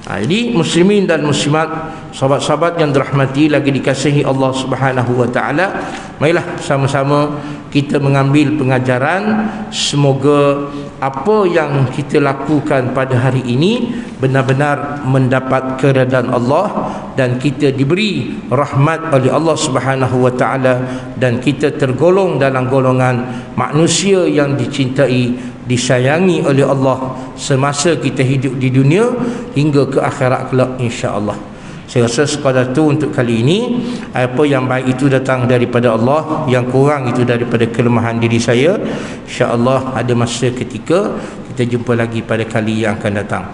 Jadi muslimin dan muslimat, sahabat-sahabat yang dirahmati lagi dikasihi Allah Subhanahu wa taala, marilah sama-sama kita mengambil pengajaran. Semoga apa yang kita lakukan pada hari ini benar-benar mendapat keredaan Allah, dan kita diberi rahmat oleh Allah Subhanahu wa taala, dan kita tergolong dalam golongan manusia yang dicintai, disayangi oleh Allah semasa kita hidup di dunia hingga ke akhirat kelak, insya-Allah. Saya rasa sekadar itu untuk kali ini. Apa yang baik itu datang daripada Allah, yang kurang itu daripada kelemahan diri saya. Insya-Allah ada masa ketika kita jumpa lagi pada kali yang akan datang.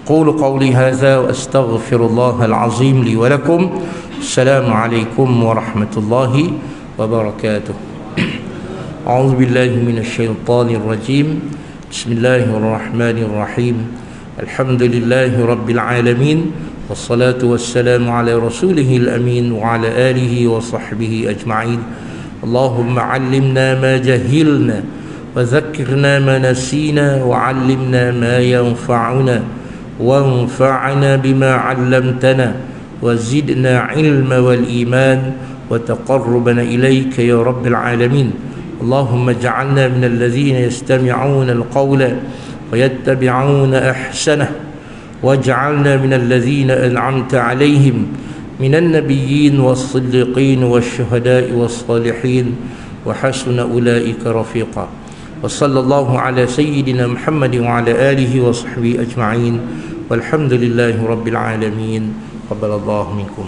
Qulu qawli hadza wa astaghfirullahal azim li wa lakum. Assalamualaikum warahmatullahi wabarakatuh. A'udzu billahi minasyaitonir rajim. Bismillahirrahmanirrahim. Alhamdulillahi rabbil alamin. Wassalatu wassalamu ala rasulihil amin wa ala alihi wa sahbihi ajma'in. Allahumma 'allimna ma jahilna wa dhakkirna ma nasina wa 'allimna ma yanfa'una wanfa'na bima 'allamtana wa zidna 'ilma wal iman wa taqarrubna ilayka ya rabbil alamin. Allahumma ij'alna minal ladzina yastami'una al-qawla wa yattabi'una ahsanah واجعلنا من الذين أنعمت عليهم من النبيين والصديقين والشهداء والصالحين وحسن أولئك رفيقا. wa sallallahu ala sayyidina Muhammad wa ala alihi wa sahbihi ajma'in walhamdulillahi rabbil alamin. Qabbalallahu minkum.